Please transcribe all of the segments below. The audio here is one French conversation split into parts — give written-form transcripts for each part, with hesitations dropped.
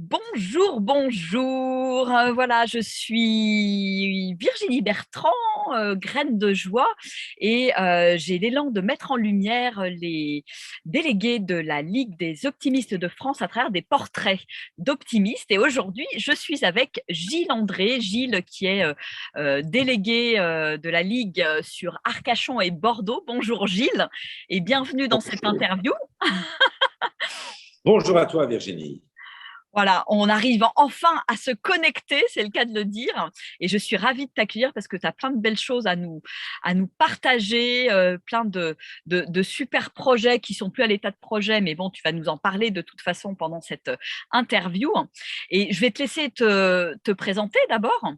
Bonjour, bonjour. Voilà, je suis Virginie Bertrand, graine de joie, et j'ai l'élan de mettre en lumière les délégués de la Ligue des optimistes de France à travers des portraits d'optimistes. Et aujourd'hui, je suis avec Gilles André, Gilles qui est délégué de la Ligue sur Arcachon et Bordeaux. Bonjour Gilles, et bienvenue dans cette Bonjour. interview. Bonjour à toi, Virginie. Voilà, on arrive enfin à se connecter, c'est le cas de le dire. Et je suis ravie de t'accueillir parce que tu as plein de belles choses à nous partager, plein de super projets qui sont plus à l'état de projet, mais bon, tu vas nous en parler de toute façon pendant cette interview. Et je vais te laisser te présenter d'abord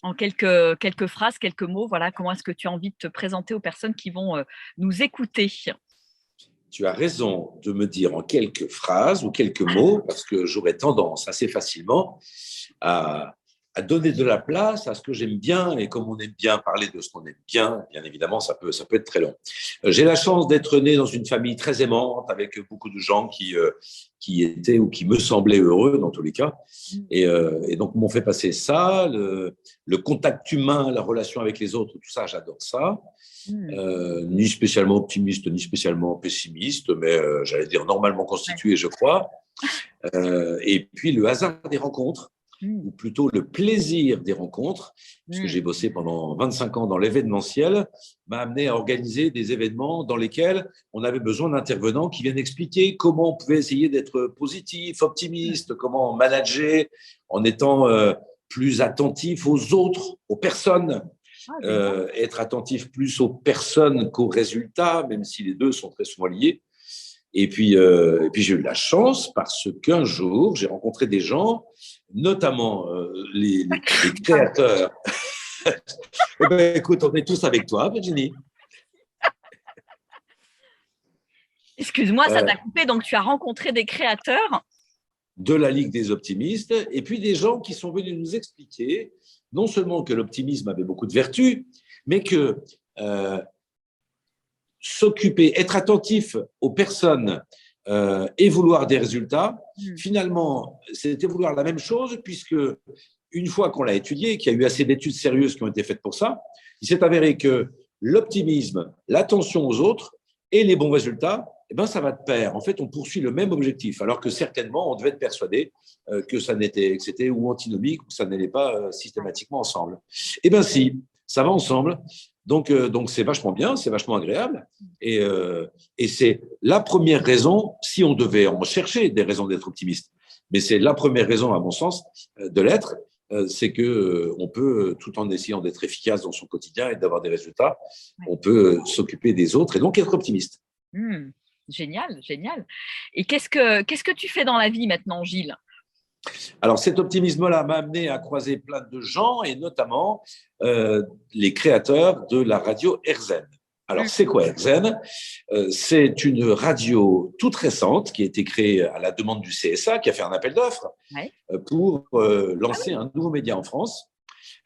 en quelques phrases, quelques mots. Voilà, comment est-ce que tu as envie de te présenter aux personnes qui vont nous écouter? Tu as raison de me dire en quelques phrases ou quelques mots, parce que j'aurais tendance assez facilement à, à donner de la place à ce que j'aime bien. Et comme on aime bien parler de ce qu'on aime bien évidemment, ça peut être très long. J'ai la chance d'être né dans une famille très aimante, avec beaucoup de gens qui étaient ou qui me semblaient heureux dans tous les cas. Et donc, m'ont fait passer ça, le contact humain, la relation avec les autres, tout ça, j'adore ça. Mm. Ni spécialement optimiste, ni spécialement pessimiste, mais j'allais dire normalement Ouais. constitué, je crois. Et puis le hasard des rencontres, Mm. ou plutôt le plaisir des rencontres, puisque Mm. j'ai bossé pendant 25 ans dans l'événementiel, m'a amené à organiser des événements dans lesquels on avait besoin d'intervenants qui viennent expliquer comment on pouvait essayer d'être positif, Mm. optimiste, comment manager en étant plus attentif aux autres, aux personnes, Ah, génial. être attentif plus aux personnes qu'aux résultats, même si les deux sont très souvent liés. Et puis j'ai eu la chance parce qu'un jour, j'ai rencontré des gens, notamment les Pardon. créateurs. Eh ben, écoute, on est tous avec toi, Virginie. Excuse-moi, ça Euh, t'a coupé. Donc, tu as rencontré des créateurs. de la Ligue des optimistes, et puis des gens qui sont venus nous expliquer non seulement que l'optimisme avait beaucoup de vertus, mais que euh, s'occuper, être attentif aux personnes et vouloir des résultats, Mm. finalement, c'était vouloir la même chose, puisque une fois qu'on l'a étudié, qu'il y a eu assez d'études sérieuses qui ont été faites pour ça, il s'est avéré que l'optimisme, l'attention aux autres et les bons résultats, eh ben, ça va de pair. En fait, on poursuit le même objectif, alors que certainement, on devait être persuadé que c'était ou antinomique, ou que ça n'allait pas Ouais. systématiquement ensemble. Eh bien, si, ça va ensemble. Donc c'est vachement bien, c'est vachement agréable. Et, euh, et c'est la première raison, si on devait en chercher des raisons d'être optimiste, mais c'est la première raison, à mon sens, de l'être, c'est que on peut, tout en essayant d'être efficace dans son quotidien et d'avoir des résultats, Ouais. on peut s'occuper des autres et donc être optimiste. Mm. Génial, génial. Et qu'est-ce que tu fais dans la vie maintenant, Gilles? Alors cet optimisme-là m'a amené à croiser plein de gens et notamment les créateurs de la radio RZN. Alors, Mm. c'est quoi RZN? C'est une radio toute récente qui a été créée à la demande du CSA, qui a fait un appel d'offres Ouais. pour Ah lancer oui. un nouveau média en France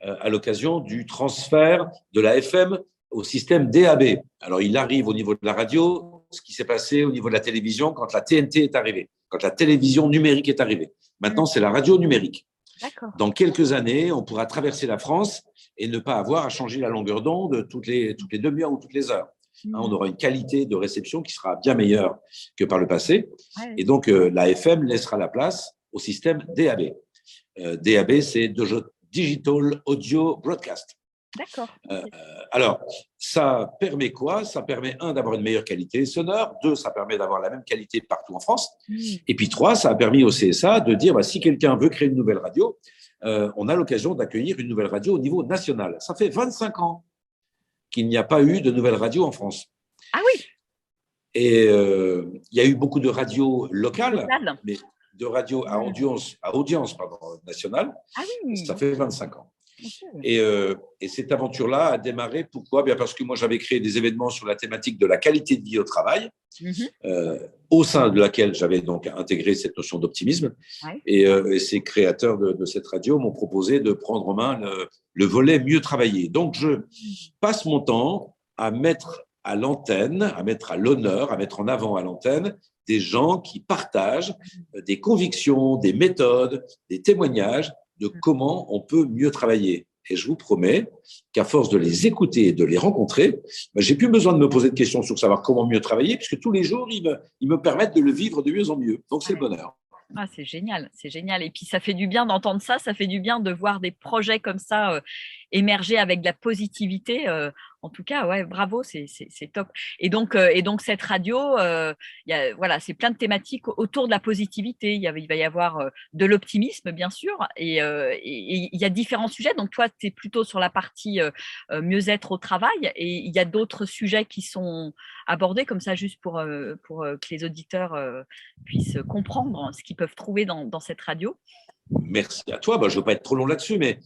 à l'occasion du transfert de la FM au système DAB. Alors, il arrive au niveau de la radio ce qui s'est passé au niveau de la télévision quand la TNT est arrivée, quand la télévision numérique est arrivée. Maintenant, Mm. c'est la radio numérique. D'accord. Dans quelques années, on pourra traverser la France et ne pas avoir à changer la longueur d'onde toutes les demi-heures ou toutes les heures. On Mm. aura une qualité de réception qui sera bien meilleure que par le passé. Ouais. Et donc, la FM laissera la place au système DAB. DAB, c'est Digital Audio Broadcast. D'accord. Euh, Ok. alors, ça permet quoi? Ça permet, un, d'avoir une meilleure qualité sonore. Deux, ça permet d'avoir la même qualité partout en France. Mm. Et puis, trois, ça a permis au CSA de dire, bah, si quelqu'un veut créer une nouvelle radio, on a l'occasion d'accueillir une nouvelle radio au niveau national. Ça fait 25 ans qu'il n'y a pas eu de nouvelle radio en France. Ah oui, Et il y a eu beaucoup de radios locales, local. mais de radios Mm. à audience pardon, nationale, Ah oui, ça ok. fait 25 ans. Ok. Et cette aventure-là a démarré, pourquoi? Bien parce que moi, j'avais créé des événements sur la thématique de la qualité de vie au travail, Mhm. euh, au sein de laquelle j'avais donc intégré cette notion d'optimisme. Ouais. Et ces créateurs de cette radio m'ont proposé de prendre en main le volet mieux travailler. Donc, je passe mon temps à mettre à l'antenne, à mettre à l'honneur, à mettre en avant à l'antenne des gens qui partagent des convictions, des méthodes, des témoignages de comment on peut mieux travailler. Et je vous promets qu'à force de les écouter et de les rencontrer, j'ai plus besoin de me poser de questions sur savoir comment mieux travailler, puisque tous les jours, ils me permettent de le vivre de mieux en mieux. Donc, c'est le bonheur. Ah, c'est génial, c'est génial. Et puis, ça fait du bien d'entendre ça, ça fait du bien de voir des projets comme ça émerger avec de la positivité. En tout cas, ouais, bravo, c'est top. Et donc, cette radio, voilà, c'est plein de thématiques autour de la positivité. Il va y avoir de l'optimisme, bien sûr, et il y a différents sujets. Donc, toi, tu es plutôt sur la partie mieux-être au travail, et il y a d'autres sujets qui sont abordés comme ça, juste pour que les auditeurs puissent comprendre ce qu'ils peuvent trouver dans cette radio. Merci à toi. Je ne veux pas être trop long là-dessus, mais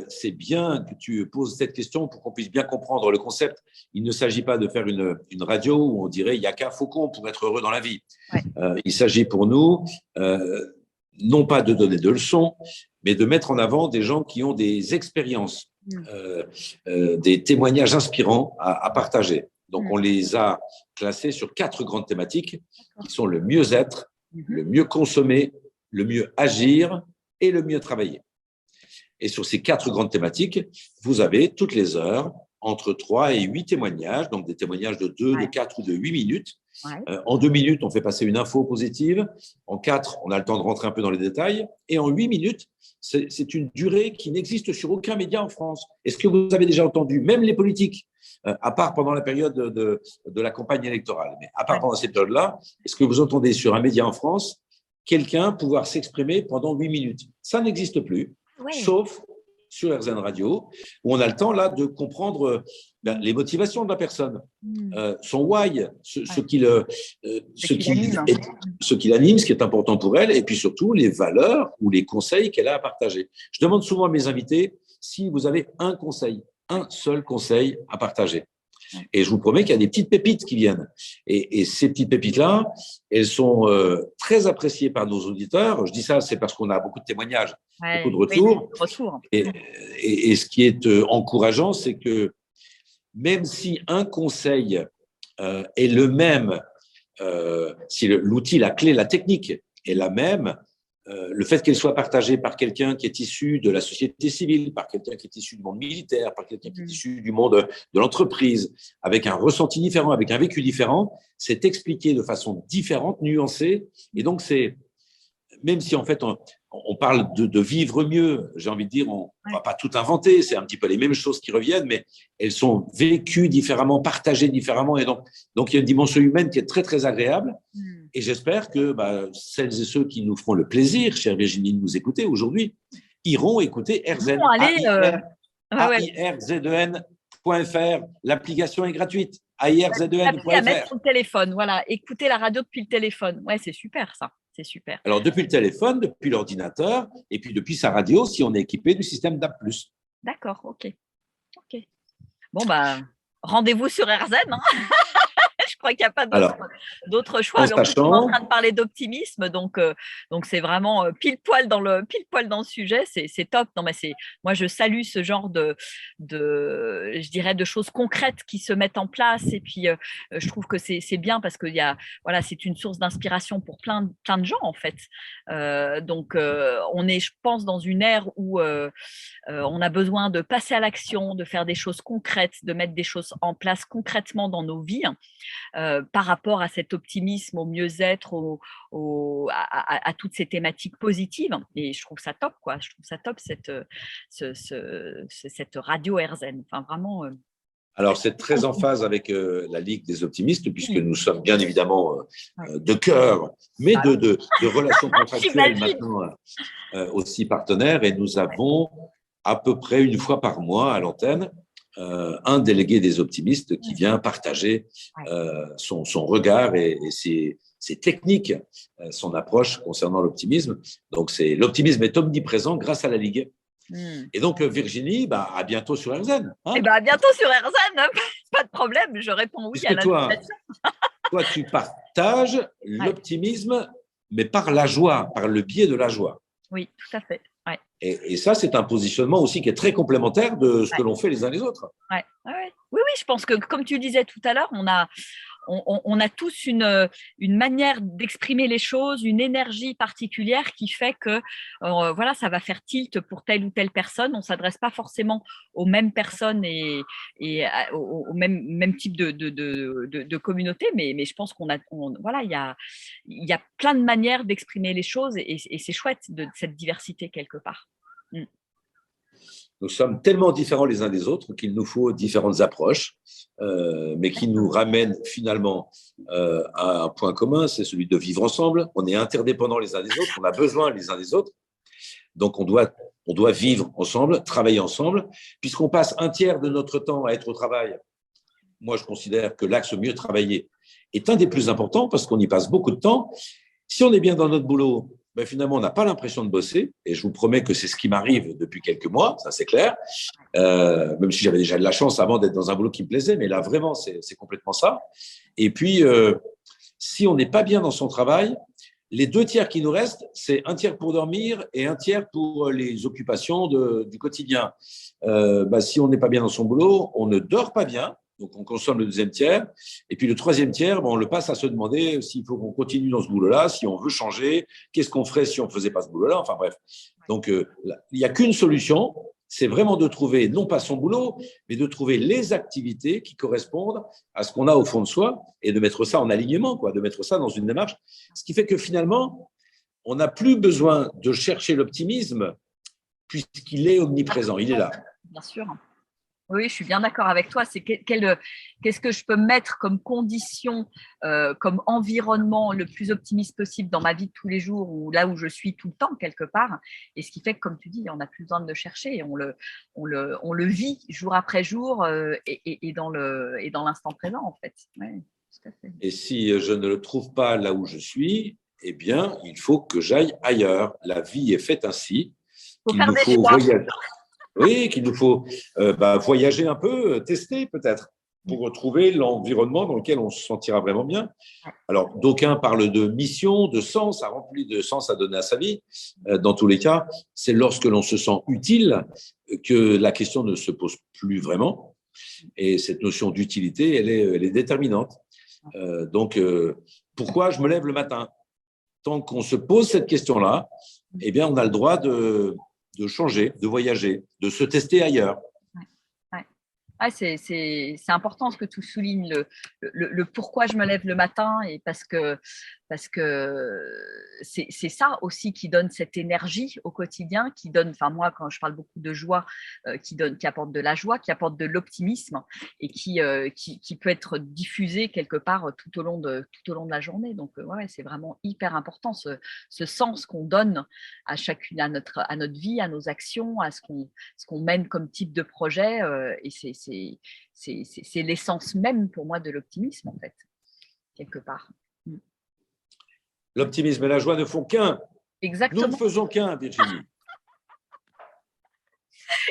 c'est bien que tu poses cette question pour qu'on puisse bien comprendre le concept. Il ne s'agit pas de faire une radio où on dirait il n'y a qu'un faucon pour être heureux dans la vie. Ouais. Il s'agit pour nous, non pas de donner de leçons, mais de mettre en avant des gens qui ont des expériences, des témoignages inspirants à partager. Donc, on les a classés sur 4 grandes thématiques qui sont le mieux-être, le mieux consommer, le mieux agir et le mieux travailler. Et sur ces 4 grandes thématiques, vous avez toutes les heures entre 3 et 8 témoignages, donc des témoignages de 2, de 4 ou de 8 minutes. En 2 minutes, on fait passer une info positive. En 4, on a le temps de rentrer un peu dans les détails. Et en 8 minutes, c'est une durée qui n'existe sur aucun média en France. Est-ce que vous avez déjà entendu, même les politiques, à part pendant la période de la campagne électorale, mais à part pendant cette période-là, est-ce que vous entendez sur un média en France quelqu'un pouvoir s'exprimer pendant 8 minutes? Ça n'existe plus, sauf sur RZN Radio, où on a le temps là de comprendre les motivations de la personne, son why, ce qui l'anime, ce qui est important pour elle, et puis surtout les valeurs ou les conseils qu'elle a à partager. Je demande souvent à mes invités si vous avez un conseil, un seul conseil à partager. Et je vous promets qu'il y a des petites pépites qui viennent. Et ces petites pépites-là, elles sont très appréciées par nos auditeurs. Je dis ça, c'est parce qu'on a beaucoup de témoignages, beaucoup de retours. Et ce qui est encourageant, c'est que même si un conseil est le même, si l'outil, la clé, la technique est la même, le fait qu'elle soit partagée par quelqu'un qui est issu de la société civile, par quelqu'un qui est issu du monde militaire, par quelqu'un qui est issu du monde de l'entreprise, avec un ressenti différent, avec un vécu différent, c'est expliqué de façon différente, nuancée. Et donc, même si en fait on parle de vivre mieux, j'ai envie de dire, on ne va pas tout inventer, c'est un petit peu les mêmes choses qui reviennent, mais elles sont vécues différemment, partagées différemment, et donc il y a une dimension humaine qui est très très agréable. Et j'espère que celles et ceux qui nous feront le plaisir, chère Virginie, de nous écouter aujourd'hui, iront écouter RZN, AIRZEN.fr. L'application est gratuite. AIRZEN.fr. À mettre sur le téléphone, voilà, écouter la radio depuis le téléphone. Ouais, c'est super ça. C'est super. Alors, depuis le téléphone, depuis l'ordinateur, et puis depuis sa radio, si on est équipé du système DAB+. D'accord, ok. Bon, rendez-vous sur RZN. Hein. Je crois qu'il n'y a pas d'autre choix. On est en train de parler d'optimisme, donc c'est vraiment pile poil dans le sujet. C'est top. Non, mais moi je salue ce genre je dirais de choses concrètes qui se mettent en place. Et puis je trouve que c'est bien parce que c'est une source d'inspiration pour plein de gens en fait. Donc on est, je pense, dans une ère où on a besoin de passer à l'action, de faire des choses concrètes, de mettre des choses en place concrètement dans nos vies. Par rapport à cet optimisme, au mieux-être, à toutes ces thématiques positives. Et je trouve ça top, quoi. Je trouve ça top, cette radio RZN. Enfin, vraiment. Alors, c'est très en phase avec la Ligue des optimistes, puisque nous sommes bien évidemment de cœur, mais de relations contractuelles maintenant aussi partenaires. Et nous avons à peu près une fois par mois à l'antenne un délégué des optimistes qui vient partager son regard et ses techniques, son approche concernant l'optimisme. Donc, l'optimisme est omniprésent grâce à la Ligue. Et donc, Virginie, à bientôt sur RZN. Hein, à bientôt sur RZN, pas de problème, je réponds oui à l'invitation. Toi, tu partages l'optimisme, mais par la joie, par le biais de la joie. Oui, tout à fait. Ouais. Et ça, c'est un positionnement aussi qui est très complémentaire de ce Ouais. que l'on fait les uns les autres. Ouais. Ouais. Oui, oui, je pense que, comme tu le disais tout à l'heure, on a tous une manière d'exprimer les choses, une énergie particulière qui fait que voilà, ça va faire tilt pour telle ou telle personne. On ne s'adresse pas forcément aux mêmes personnes au même type de communauté, mais je pense voilà, il y a plein de manières d'exprimer les choses et c'est chouette de cette diversité quelque part. Mm. Nous sommes tellement différents les uns des autres qu'il nous faut différentes approches, mais qui nous ramènent finalement à un point commun, c'est celui de vivre ensemble. On est interdépendants les uns des autres, on a besoin les uns des autres. Donc, on doit vivre ensemble, travailler ensemble, puisqu'on passe un tiers de notre temps à être au travail. Moi, je considère que l'axe mieux travailler est un des plus importants parce qu'on y passe beaucoup de temps. Si on est bien dans notre boulot, ben finalement, on n'a pas l'impression de bosser. Et je vous promets que c'est ce qui m'arrive depuis quelques mois, ça c'est clair. Même si j'avais déjà de la chance avant d'être dans un boulot qui me plaisait, mais là, vraiment, c'est complètement ça. Et puis, si on n'est pas bien dans son travail, les 2 tiers qui nous restent, c'est un tiers pour dormir et un tiers pour les occupations du quotidien. Si on n'est pas bien dans son boulot, on ne dort pas bien, donc on consomme le 2e tiers. Et puis le 3e tiers, on le passe à se demander s'il faut qu'on continue dans ce boulot-là, si on veut changer, qu'est-ce qu'on ferait si on ne faisait pas ce boulot-là. Enfin bref. Donc il n'y a qu'une solution, c'est vraiment de trouver, non pas son boulot, mais de trouver les activités qui correspondent à ce qu'on a au fond de soi et de mettre ça en alignement, de mettre ça dans une démarche. Ce qui fait que finalement, on n'a plus besoin de chercher l'optimisme puisqu'il est omniprésent, il est là. Bien sûr. Oui, je suis bien d'accord avec toi. C'est qu'est-ce que je peux mettre comme condition, comme environnement le plus optimiste possible dans ma vie de tous les jours ou là où je suis tout le temps quelque part. Et ce qui fait que, comme tu dis, on n'a plus besoin de le chercher. Et on le vit jour après jour et dans l'instant présent, en fait. Ouais, tout à fait. Et si je ne le trouve pas là où je suis, eh bien, il faut que j'aille ailleurs. La vie est faite ainsi Faut qu'il faire nous des faut choix. voyager. Oui, qu'il nous faut voyager un peu, tester peut-être, pour retrouver l'environnement dans lequel on se sentira vraiment bien. Alors, d'aucuns parlent de mission, de sens, à remplir de sens à donner à sa vie. Dans tous les cas, c'est lorsque l'on se sent utile que la question ne se pose plus vraiment. Et cette notion d'utilité, elle est déterminante. Donc, pourquoi je me lève le matin? Tant qu'on se pose cette question-là, eh bien, on a le droit de changer, de voyager, de se tester ailleurs. Ouais, c'est important ce que tu soulignes, le pourquoi je me lève le matin, et parce que c'est ça aussi qui donne cette énergie au quotidien, qui donne, enfin moi quand je parle beaucoup de joie, qui apporte de la joie, qui apporte de l'optimisme et qui peut être diffusé quelque part tout au long de la journée. Donc ouais, c'est vraiment hyper important ce sens qu'on donne à chacune, à notre vie, à nos actions, à ce qu'on mène comme type de projet, et c'est l'essence même pour moi de l'optimisme en fait, quelque part. L'optimisme et la joie ne font qu'un. Exactement. Nous ne faisons qu'un, Virginie.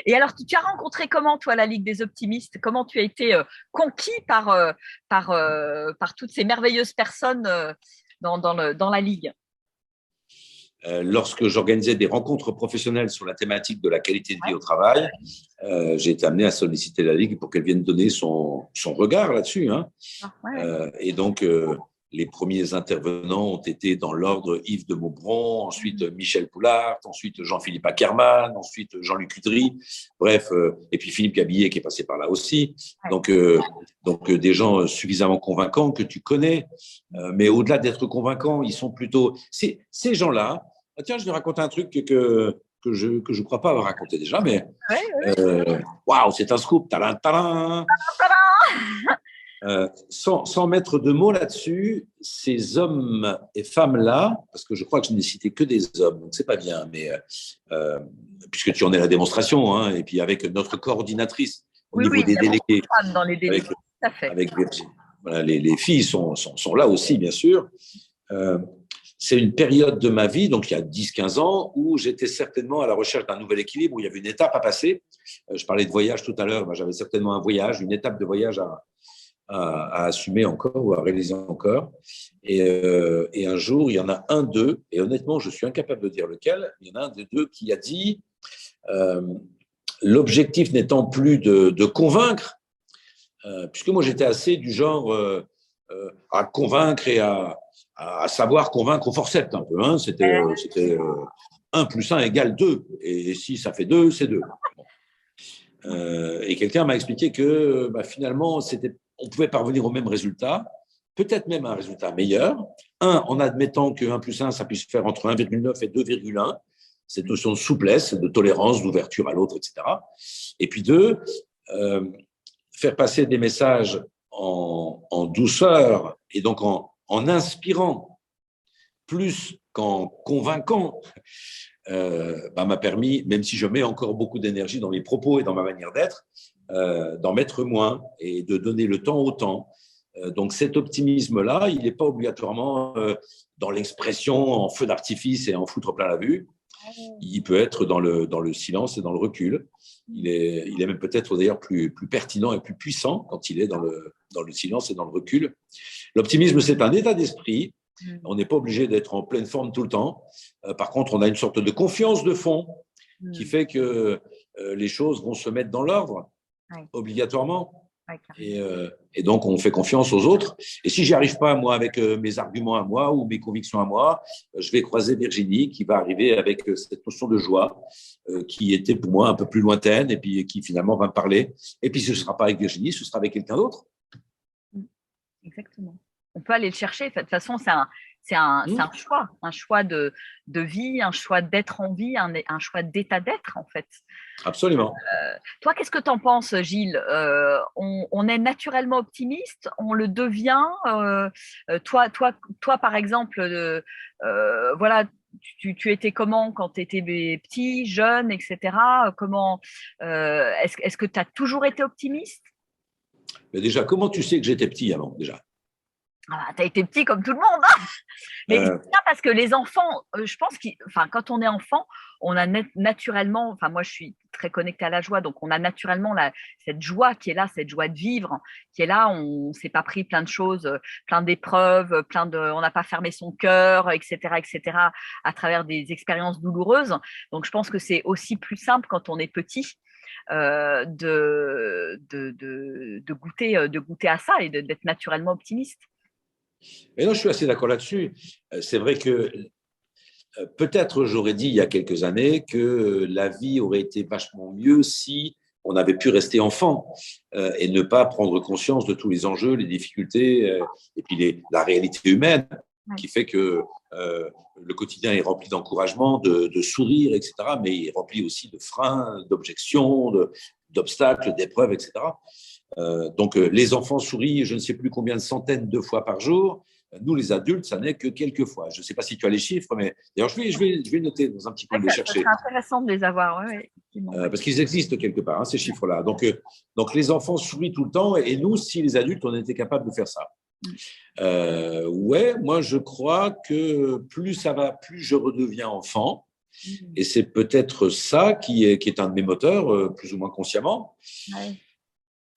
Et alors, tu as rencontré comment, toi, la Ligue des optimistes? Comment tu as été conquis par toutes ces merveilleuses personnes dans la Ligue? Lorsque j'organisais des rencontres professionnelles sur la thématique de la qualité de vie au travail, j'ai été amené à solliciter la Ligue pour qu'elle vienne donner son regard là-dessus. Hein. Et donc, les premiers intervenants ont été dans l'ordre Yves de Maubron, ensuite Michel Poulard, ensuite Jean-Philippe Ackermann, ensuite Jean-Luc Udry, bref, et puis Philippe Gabillet qui est passé par là aussi. Donc des gens suffisamment convaincants que tu connais, mais au-delà d'être convaincants, ils sont plutôt… Ces gens-là… Tiens, je vais raconter un truc que je crois pas avoir raconté déjà, mais waouh, c'est un scoop, talin, talin. Sans mettre de mots là-dessus, ces hommes et femmes-là, parce que je crois que je n'ai cité que des hommes, donc c'est pas bien, mais puisque tu en es la démonstration, hein, et puis avec notre coordinatrice au niveau des délégués, dans les délégués. avec Virginie. Voilà, les filles sont là aussi, bien sûr. C'est une période de ma vie, donc il y a 10-15 ans, où j'étais certainement à la recherche d'un nouvel équilibre, où il y avait une étape à passer. Je parlais de voyage tout à l'heure, j'avais certainement un voyage, une étape de voyage à assumer encore ou à réaliser encore. Et un jour, il y en a un d'eux, et honnêtement, je suis incapable de dire lequel, il y en a un des deux qui a dit l'objectif n'étant plus de convaincre, puisque moi j'étais assez du genre à convaincre et à savoir convaincre au forceps un peu. Hein. C'était 1 plus 1 égale 2. Et si ça fait 2, c'est 2. Bon. Et quelqu'un m'a expliqué que finalement, on pouvait parvenir au même résultat, peut-être même un résultat meilleur. En admettant que 1 plus 1, ça puisse faire entre 1,9 et 2,1. Cette notion de souplesse, de tolérance, d'ouverture à l'autre, etc. Et puis 2, faire passer des messages en douceur et donc en inspirant plus qu'en convaincant, m'a permis, même si je mets encore beaucoup d'énergie dans mes propos et dans ma manière d'être, d'en mettre moins et de donner le temps au temps. Donc cet optimisme-là, il n'est pas obligatoirement dans l'expression en feu d'artifice et en foutre plein la vue. Il peut être dans le silence et dans le recul. Il est même peut-être d'ailleurs plus pertinent et plus puissant quand il est dans le silence et dans le recul. L'optimisme, c'est un état d'esprit. On n'est pas obligé d'être en pleine forme tout le temps. Par contre, on a une sorte de confiance de fond qui fait que les choses vont se mettre dans l'ordre obligatoirement. Et donc, on fait confiance aux autres. Et si j'y arrive pas, moi, avec mes arguments à moi ou mes convictions à moi, je vais croiser Virginie qui va arriver avec cette notion de joie qui était pour moi un peu plus lointaine et puis qui finalement va me parler. Et puis, ce ne sera pas avec Virginie, ce sera avec quelqu'un d'autre. Exactement. On peut aller le chercher. De toute façon, c'est un choix de vie, un choix d'être en vie, un choix d'état d'être, en fait. Absolument. Toi, qu'est-ce que tu en penses, Gilles? On est naturellement optimiste, on le devient. Toi, par exemple, voilà, tu étais comment quand tu étais petit, jeune, etc. Est-ce que tu as toujours été optimiste? Mais déjà, comment tu sais que j'étais petit avant, déjà? Tu as été petit comme tout le monde, hein. Mais c'est ça parce que les enfants, je pense que quand on est enfant, on a naturellement, moi je suis très connectée à la joie, donc on a naturellement cette joie qui est là, cette joie de vivre qui est là, on ne s'est pas pris plein de choses, plein d'épreuves, on n'a pas fermé son cœur, etc., à travers des expériences douloureuses. Donc je pense que c'est aussi plus simple quand on est petit. De goûter à ça et d'être naturellement optimiste. Mais non, je suis assez d'accord là-dessus. C'est vrai que peut-être j'aurais dit il y a quelques années que la vie aurait été vachement mieux si on avait pu rester enfant et ne pas prendre conscience de tous les enjeux, les difficultés et puis la réalité humaine qui fait que le quotidien est rempli d'encouragement, de sourires, etc., mais il est rempli aussi de freins, d'objections, d'obstacles, d'épreuves, etc. Donc, les enfants sourient, je ne sais plus combien de centaines de fois par jour. Nous, les adultes, ça n'est que quelques fois. Je ne sais pas si tu as les chiffres, mais d'ailleurs, je vais noter dans un petit coin de les chercher. C'est intéressant de les avoir, parce qu'ils existent quelque part, hein, ces chiffres-là. Donc, les enfants sourient tout le temps, et nous, si les adultes, on était capables de faire ça. Moi, je crois que plus ça va, plus je redeviens enfant. Et c'est peut-être ça qui est un de mes moteurs, plus ou moins consciemment.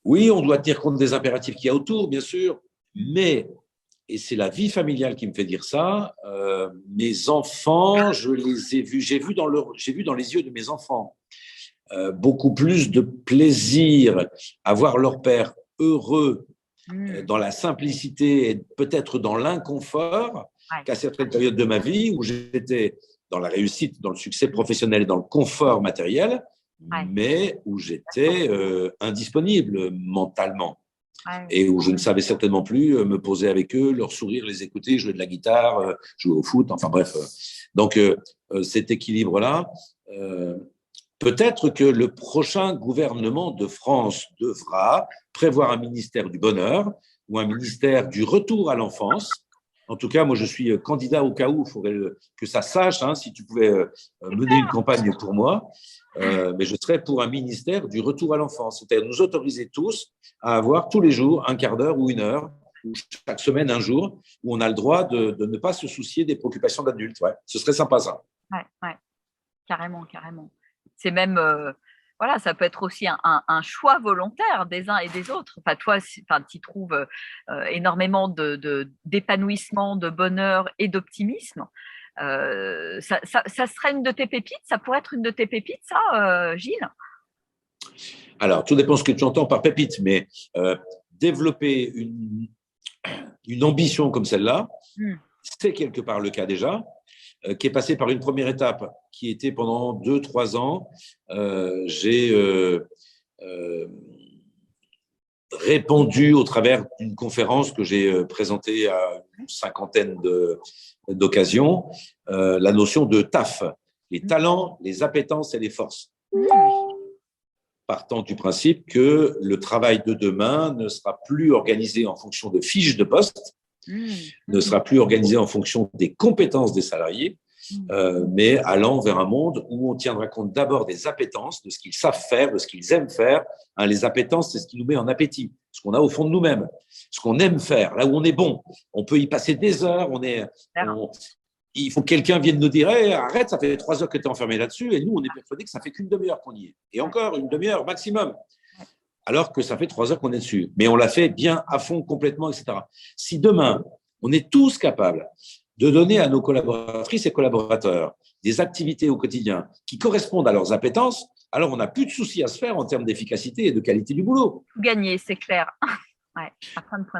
Oui, on doit tenir compte des impératifs qu'il y a autour, bien sûr, mais, et c'est la vie familiale qui me fait dire ça, mes enfants, je les ai vus, j'ai vu dans les yeux de mes enfants beaucoup plus de plaisir à voir leur père heureux dans la simplicité et peut-être dans l'inconfort qu'à certaines périodes de ma vie où j'étais dans la réussite, dans le succès professionnel, dans le confort matériel, mais où j'étais indisponible mentalement et où je ne savais certainement plus me poser avec eux, leur sourire, les écouter, jouer de la guitare, jouer au foot, enfin bref. Donc cet équilibre-là, peut-être que le prochain gouvernement de France devra prévoir un ministère du bonheur ou un ministère du retour à l'enfance. En tout cas, moi, je suis candidat au cas où il faudrait que ça sache, hein, si tu pouvais mener une campagne pour moi. Mais je serais pour un ministère du retour à l'enfance, c'est-à-dire nous autoriser tous à avoir tous les jours un quart d'heure ou une heure, ou chaque semaine un jour, où on a le droit de ne pas se soucier des préoccupations d'adultes. Ouais, ce serait sympa ça. Ouais, carrément. C'est même, voilà, ça peut être aussi un choix volontaire des uns et des autres. Enfin, toi, enfin, tu trouves énormément d'épanouissement, de bonheur et d'optimisme. Ça serait une de tes pépites, ça pourrait être une de tes pépites, ça, Gilles? Alors, tout dépend de ce que tu entends par pépite, mais développer une ambition comme celle-là, c'est quelque part le cas déjà, qui est passé par une première étape qui était pendant 2-3 ans. J'ai répandu au travers d'une conférence que j'ai présentée à une cinquantaine d'occasions, la notion de TAF, les talents, les appétences et les forces. Partant du principe que le travail de demain ne sera plus organisé en fonction de fiches de poste, ne sera plus organisé en fonction des compétences des salariés, mais allant vers un monde où on tiendra compte d'abord des appétences, de ce qu'ils savent faire, de ce qu'ils aiment faire. Les appétences, c'est ce qui nous met en appétit, ce qu'on a au fond de nous-mêmes, ce qu'on aime faire, là où on est bon. On peut y passer des heures, il faut que quelqu'un vienne nous dire hey, arrête, ça fait 3 heures que tu es enfermé là-dessus, et nous, on est persuadés que ça fait qu'une demi-heure qu'on y est. Et encore, une demi-heure maximum. Alors que ça fait 3 heures qu'on est dessus. Mais on l'a fait bien à fond, complètement, etc. Si demain, on est tous capables de donner à nos collaboratrices et collaborateurs des activités au quotidien qui correspondent à leurs appétences, alors on n'a plus de soucis à se faire en termes d'efficacité et de qualité du boulot. Gagner, c'est clair. Ouais,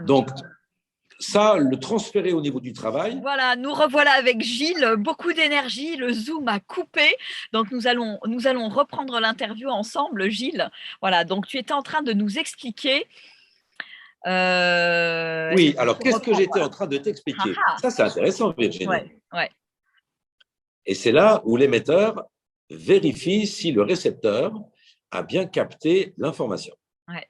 donc, ça, le transférer au niveau du travail. Voilà, nous revoilà avec Gilles, beaucoup d'énergie, le Zoom a coupé, donc nous allons reprendre l'interview ensemble, Gilles. Voilà, donc tu étais en train de nous expliquer. Oui, alors qu'est-ce que j'étais en train de t'expliquer? Ça, c'est intéressant, Virginie. Ouais. Et c'est là où l'émetteur vérifie si le récepteur a bien capté l'information. Ouais.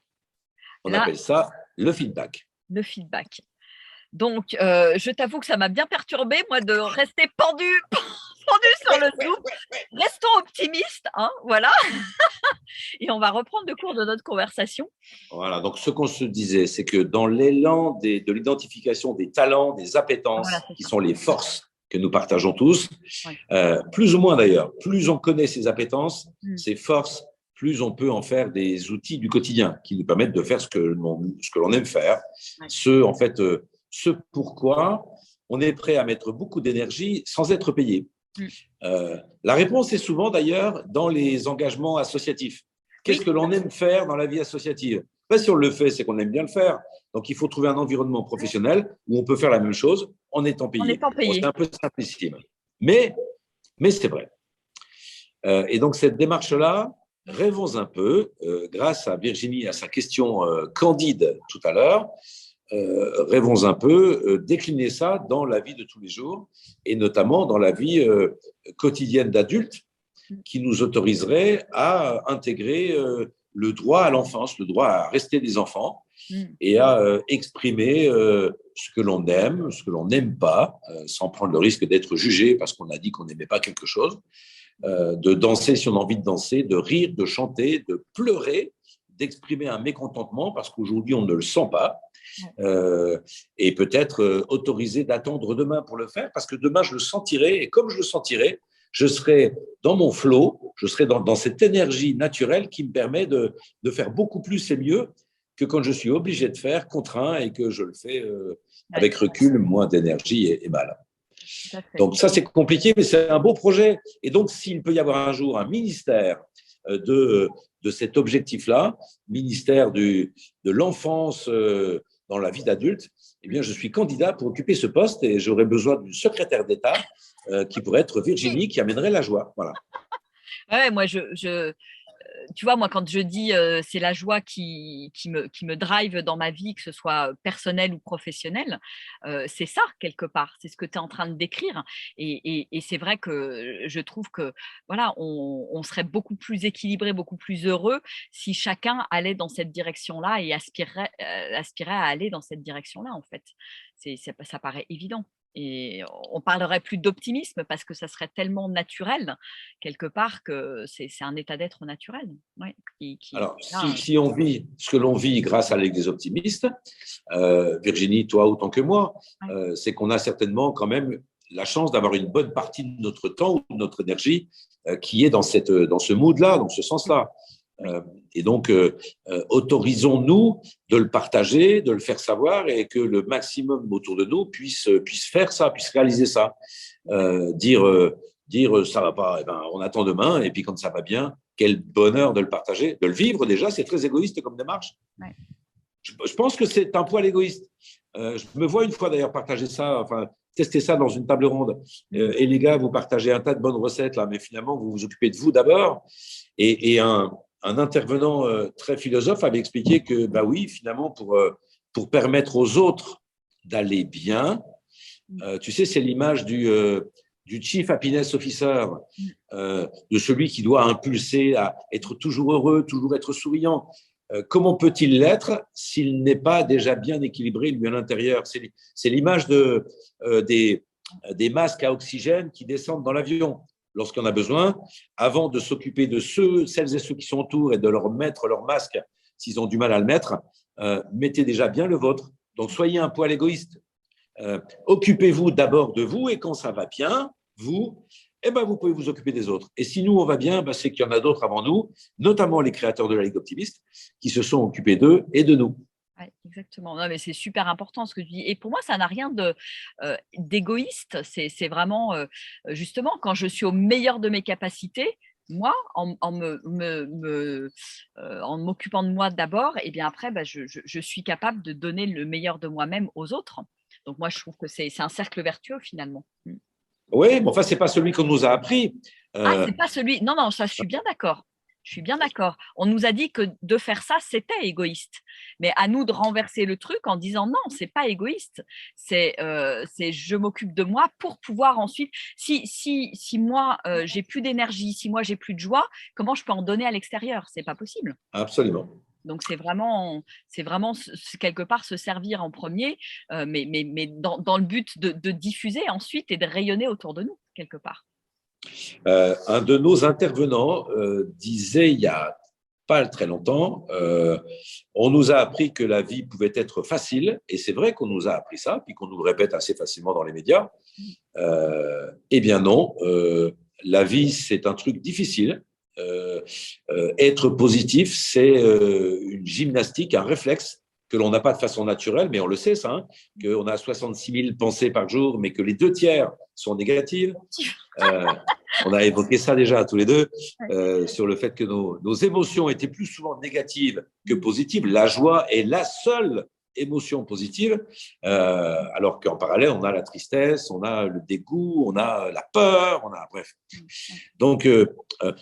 On appelle ça le feedback. Le feedback. Donc, je t'avoue que ça m'a bien perturbée, moi, de rester pendu sur le Zoom. Restons optimistes, hein, voilà. Et on va reprendre le cours de notre conversation. Voilà, donc ce qu'on se disait, c'est que dans l'élan de l'identification des talents, des appétences, qui sont les forces que nous partageons tous, plus ou moins d'ailleurs, plus on connaît ces appétences, ces forces, plus on peut en faire des outils du quotidien qui nous permettent de faire ce que l'on aime faire, ce pourquoi on est prêt à mettre beaucoup d'énergie sans être payé. La réponse est souvent d'ailleurs dans les engagements associatifs. Qu'est-ce que l'on aime faire dans la vie associative? Si on le fait, c'est qu'on aime bien le faire. Donc, il faut trouver un environnement professionnel où on peut faire la même chose en étant payé. C'est un peu simplissime. Mais c'est vrai. Et donc, cette démarche-là, rêvons un peu, grâce à Virginie, à sa question candide tout à l'heure, rêvons un peu, décliner ça dans la vie de tous les jours et notamment dans la vie quotidienne d'adultes qui nous autoriserait à intégrer le droit à l'enfance, le droit à rester des enfants et à exprimer ce que l'on aime, ce que l'on n'aime pas, sans prendre le risque d'être jugé parce qu'on a dit qu'on n'aimait pas quelque chose, de danser si on a envie de danser, de rire, de chanter, de pleurer, d'exprimer un mécontentement parce qu'aujourd'hui on ne le sent pas. Et peut-être autorisé d'attendre demain pour le faire parce que demain je le sentirai et comme je le sentirai, je serai dans mon flow, je serai dans cette énergie naturelle qui me permet de faire beaucoup plus et mieux que quand je suis obligé de faire, contraint et que je le fais avec recul, moins d'énergie et mal. Donc ça c'est compliqué mais c'est un beau projet et donc s'il peut y avoir un jour un ministère de cet objectif-là, ministère de l'enfance dans la vie d'adulte, eh bien, je suis candidat pour occuper ce poste et j'aurais besoin d'une secrétaire d'État qui pourrait être Virginie, qui amènerait la joie. Voilà. Ouais, moi, tu vois, moi, quand je dis c'est la joie qui me drive dans ma vie, que ce soit personnelle ou professionnelle, c'est ça, quelque part. C'est ce que tu es en train de décrire. Et c'est vrai que je trouve que, voilà, on serait beaucoup plus équilibré, beaucoup plus heureux si chacun allait dans cette direction-là et aspirait à aller dans cette direction-là, en fait. Ça paraît évident. Et on parlerait plus d'optimisme parce que ça serait tellement naturel quelque part que c'est un état d'être naturel. Ouais, alors, si on vit ce que l'on vit grâce à des optimistes, Virginie, toi autant que moi, c'est qu'on a certainement quand même la chance d'avoir une bonne partie de notre temps ou de notre énergie qui est dans ce mood-là, dans ce sens-là. Oui. Et donc, autorisons-nous de le partager, de le faire savoir et que le maximum autour de nous puisse faire ça, puisse réaliser ça. Dire ça va pas, eh ben, on attend demain, et puis quand ça va bien, quel bonheur de le partager, de le vivre déjà, c'est très égoïste comme démarche. Ouais. Je pense que c'est un poil égoïste. Je me vois une fois d'ailleurs partager ça, enfin tester ça dans une table ronde. Et les gars, vous partagez un tas de bonnes recettes là, mais finalement vous vous occupez de vous d'abord. Et un intervenant très philosophe avait expliqué que bah oui, finalement pour permettre aux autres d'aller bien, tu sais, c'est l'image du Chief Happiness Officer, de celui qui doit impulser à être toujours heureux, toujours être souriant. Comment peut-il l'être s'il n'est pas déjà bien équilibré lui à l'intérieur? C'est l'image des masques à oxygène qui descendent dans l'avion lorsqu'on a besoin, avant de s'occuper de celles et ceux qui sont autour et de leur mettre leur masque s'ils ont du mal à le mettre, mettez déjà bien le vôtre. Donc soyez un poil égoïste. Occupez-vous d'abord de vous, et quand ça va bien, vous, eh ben, vous pouvez vous occuper des autres. Et si nous, on va bien, ben, c'est qu'il y en a d'autres avant nous, notamment les créateurs de la Ligue optimiste, qui se sont occupés d'eux et de nous. Ouais, exactement. Non, mais c'est super important ce que tu dis. Et pour moi, ça n'a rien d'égoïste. C'est vraiment, justement, quand je suis au meilleur de mes capacités, moi, en m'occupant de moi d'abord, et bien après, bah, je suis capable de donner le meilleur de moi-même aux autres. Donc moi, je trouve que c'est un cercle vertueux finalement. Oui, mais enfin, ce n'est pas celui qu'on nous a appris. Ah, c'est pas celui. Non, non, ça, je suis bien d'accord. Je suis bien d'accord. On nous a dit que de faire ça, c'était égoïste. Mais à nous de renverser le truc en disant non, c'est pas égoïste. C'est je m'occupe de moi pour pouvoir ensuite. Si moi j'ai plus d'énergie, si moi j'ai plus de joie, comment je peux en donner à l'extérieur? C'est pas possible. Absolument. Donc c'est vraiment quelque part se servir en premier, mais dans le but de diffuser ensuite et de rayonner autour de nous quelque part. Un de nos intervenants disait il y a pas très longtemps, on nous a appris que la vie pouvait être facile, et c'est vrai qu'on nous a appris ça, puis qu'on nous le répète assez facilement dans les médias. Eh bien non, la vie c'est un truc difficile. Être positif, c'est une gymnastique, un réflexe que l'on n'a pas de façon naturelle, mais on le sait ça, hein, qu'on a 66 000 pensées par jour, mais que les 2 tiers sont négatives. On a évoqué ça déjà tous les deux, sur le fait que nos émotions étaient plus souvent négatives que positives. La joie est la seule émotion positive, alors qu'en parallèle, on a la tristesse, on a le dégoût, on a la peur, on a bref. Donc,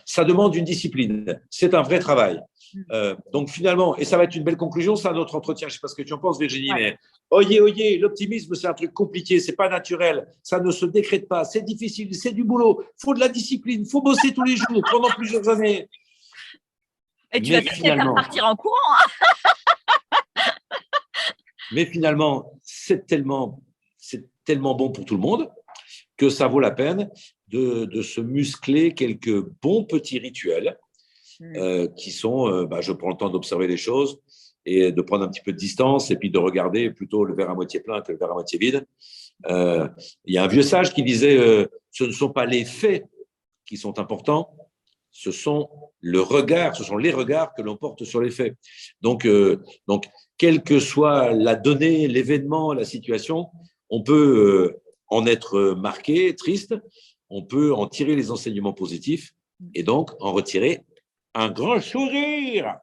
ça demande une discipline. C'est un vrai travail. Donc, finalement, et ça va être une belle conclusion, c'est un autre entretien. Je ne sais pas ce que tu en penses, Virginie, mais oyez, l'optimisme, c'est un truc compliqué, c'est pas naturel, ça ne se décrète pas, c'est difficile, c'est du boulot, il faut de la discipline, il faut bosser tous les jours pendant plusieurs années. Et tu vas peut-être les faire partir en courant. Mais finalement, c'est tellement bon pour tout le monde que ça vaut la peine de se muscler quelques bons petits rituels qui sont, je prends le temps d'observer les choses et de prendre un petit peu de distance et puis de regarder plutôt le verre à moitié plein que le verre à moitié vide. Il y a un vieux sage qui disait ce ne sont pas les faits qui sont importants, ce sont les regards que l'on porte sur les faits. Donc, quelle que soit la donnée, l'événement, la situation, on peut en être marqué, triste, on peut en tirer les enseignements positifs et donc en retirer un grand sourire.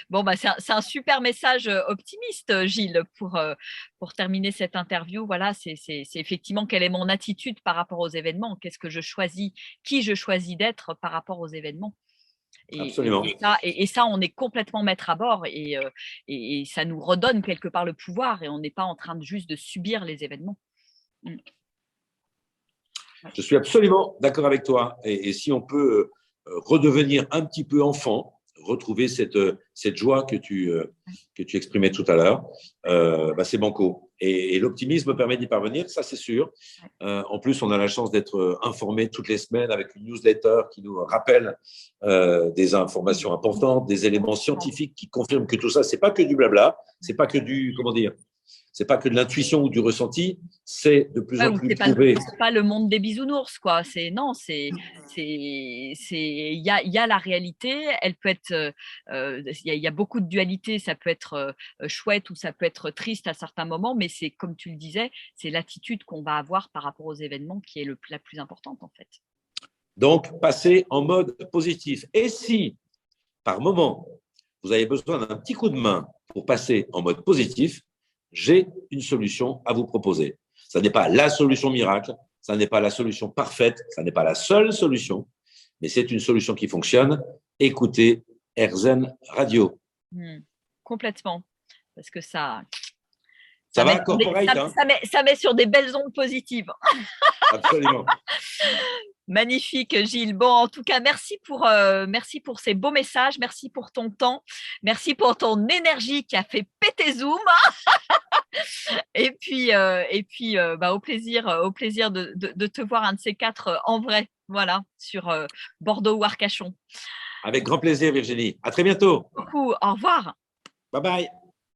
Bon, bah, c'est un super message optimiste, Gilles, pour terminer cette interview. Voilà, c'est effectivement quelle est mon attitude par rapport aux événements, qu'est-ce que je choisis, qui je choisis d'être par rapport aux événements. Absolument. Et ça, on est complètement maître à bord et ça nous redonne quelque part le pouvoir et on n'est pas en train de juste de subir les événements. Je suis absolument d'accord avec toi. Et si on peut redevenir un petit peu enfant, retrouver cette joie que tu exprimais tout à l'heure, c'est banco. Et l'optimisme permet d'y parvenir, ça c'est sûr. En plus, on a la chance d'être informé toutes les semaines avec une newsletter qui nous rappelle des informations importantes, des éléments scientifiques qui confirment que tout ça, c'est pas que du blabla, c'est pas que du, comment dire, C'est pas que de l'intuition ou du ressenti, c'est de plus Ouais, en ou plus c'est prouvé. pas le monde des bisounours, quoi. Non, il y a la réalité. Elle peut être, il y a beaucoup de dualité. Ça peut être chouette ou ça peut être triste à certains moments, mais c'est comme tu le disais, c'est l'attitude qu'on va avoir par rapport aux événements qui est la plus importante en fait. Donc, passez en mode positif. Et si, par moment, vous avez besoin d'un petit coup de main pour passer en mode positif, j'ai une solution à vous proposer. Ça n'est pas la solution miracle, ça n'est pas la solution parfaite, ça n'est pas la seule solution, mais c'est une solution qui fonctionne. Écoutez RZN Radio. Complètement. Parce que Ça va, corporate, hein? Ça met sur des belles ondes positives. Absolument. Magnifique, Gilles. Bon, en tout cas, merci pour ces beaux messages. Merci pour ton temps. Merci pour ton énergie qui a fait péter Zoom. Et puis, au plaisir de te voir un de ces quatre en vrai. Voilà, sur Bordeaux ou Arcachon. Avec grand plaisir, Virginie. À très bientôt. Beaucoup. Au revoir. Bye bye.